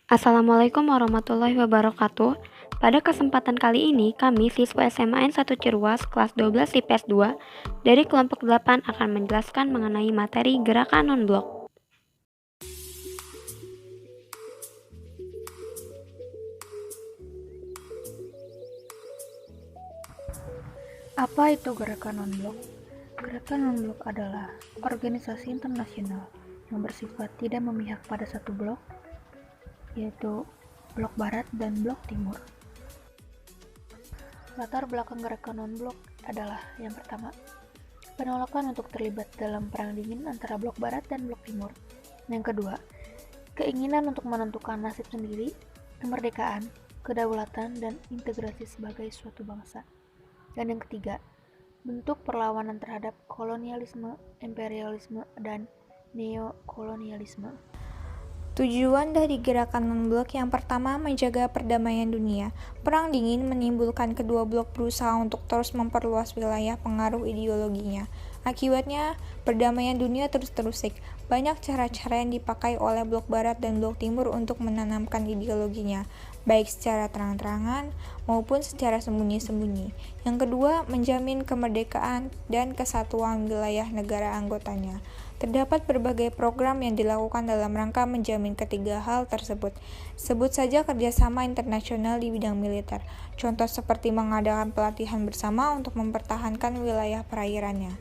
Assalamualaikum warahmatullahi wabarakatuh. Pada kesempatan kali ini, kami siswa SMA N 1 Ciruas kelas 12 IPS 2 dari kelompok 8 akan menjelaskan mengenai materi gerakan non-blok. Apa itu gerakan non-blok? Gerakan non-blok adalah organisasi internasional yang bersifat tidak memihak pada satu blok, yaitu blok barat dan blok timur. Latar belakang gerakan non-blok adalah yang pertama, penolakan untuk terlibat dalam perang dingin antara blok barat dan blok timur. Yang kedua, keinginan untuk menentukan nasib sendiri, kemerdekaan, kedaulatan, dan integrasi sebagai suatu bangsa. Dan yang ketiga, bentuk perlawanan terhadap kolonialisme, imperialisme, dan neokolonialisme. Tujuan dari gerakan non-blok yang pertama menjaga perdamaian dunia. Perang dingin menimbulkan kedua blok berusaha untuk terus memperluas wilayah pengaruh ideologinya. Akibatnya, perdamaian dunia terus terusik. Banyak cara-cara yang dipakai oleh blok barat dan blok timur untuk menanamkan ideologinya, baik secara terang-terangan maupun secara sembunyi-sembunyi. Yang kedua, menjamin kemerdekaan dan kesatuan wilayah negara anggotanya. Terdapat berbagai program yang dilakukan dalam rangka menjamin ketiga hal tersebut. Sebut saja kerjasama internasional di bidang militer. Contoh seperti mengadakan pelatihan bersama untuk mempertahankan wilayah perairannya.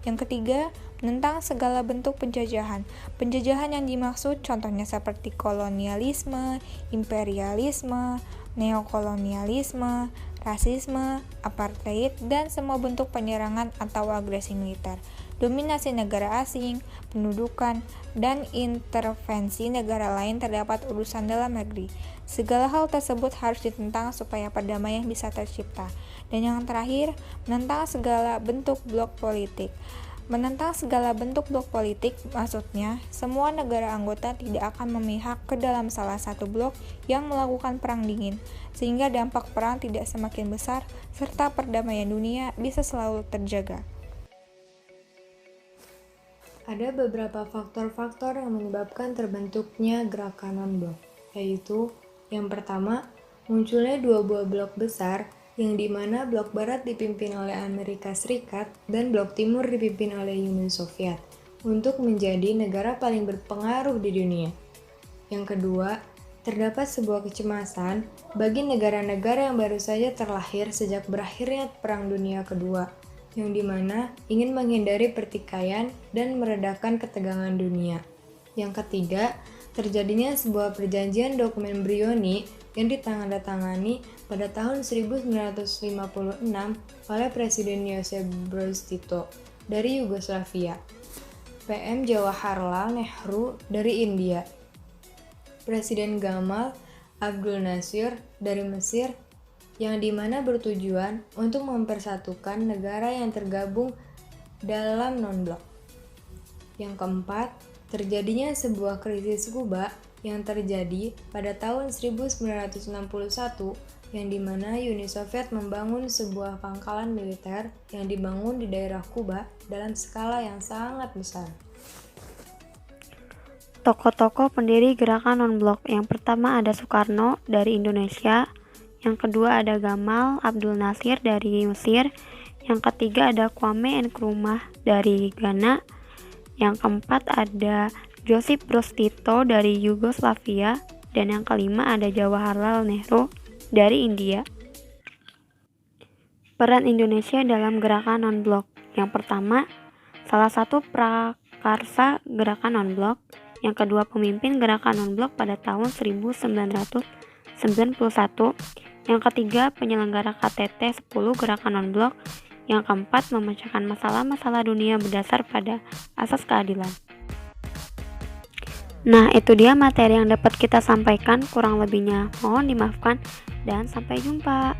Yang ketiga, menentang segala bentuk penjajahan. Penjajahan yang dimaksud contohnya seperti kolonialisme, imperialisme, neokolonialisme, rasisme, apartheid, dan semua bentuk penyerangan atau agresi militer. Dominasi negara asing, pendudukan, dan intervensi negara lain terdapat urusan dalam negeri. Segala hal tersebut harus ditentang supaya perdamaian bisa tercipta. Dan yang terakhir, menentang segala bentuk blok politik. Menentang segala bentuk blok politik maksudnya semua negara anggota tidak akan memihak ke dalam salah satu blok yang melakukan perang dingin, sehingga dampak perang tidak semakin besar serta perdamaian dunia bisa selalu terjaga. Ada beberapa faktor-faktor yang menyebabkan terbentuknya gerakan non-blok, yaitu yang pertama, munculnya dua buah blok besar yang dimana blok barat dipimpin oleh Amerika Serikat dan blok timur dipimpin oleh Uni Soviet untuk menjadi negara paling berpengaruh di dunia. Yang kedua, terdapat sebuah kecemasan bagi negara-negara yang baru saja terlahir sejak berakhirnya Perang Dunia Kedua, yang dimana ingin menghindari pertikaian dan meredakan ketegangan dunia. Yang ketiga, terjadinya sebuah perjanjian dokumen Brioni yang ditandatangani pada tahun 1956 oleh Presiden Josip Broz Tito dari Yugoslavia, PM Jawaharlal Nehru dari India, Presiden Gamal Abdul Nasir dari Mesir, yang dimana bertujuan untuk mempersatukan negara yang tergabung dalam non-blok. Yang keempat, terjadinya sebuah krisis Kuba yang terjadi pada tahun 1961 yang dimana Uni Soviet membangun sebuah pangkalan militer yang dibangun di daerah Kuba dalam skala yang sangat besar. Tokoh-tokoh pendiri gerakan non-blok. Yang pertama ada Soekarno dari Indonesia, yang kedua ada Gamal Abdul Nasir dari Mesir, yang ketiga ada Kwame Nkrumah dari Ghana, yang keempat ada Josip Broz Tito dari Yugoslavia, dan yang kelima ada Jawaharlal Nehru dari India. Peran Indonesia dalam gerakan non-blok. Yang pertama, salah satu prakarsa gerakan non-blok, yang kedua pemimpin gerakan non-blok pada tahun 1991, yang ketiga penyelenggara KTT 10 gerakan non-blok, yang keempat memecahkan masalah-masalah dunia berdasar pada asas keadilan. Nah, itu dia materi yang dapat kita sampaikan, kurang lebihnya mohon dimaafkan dan sampai jumpa.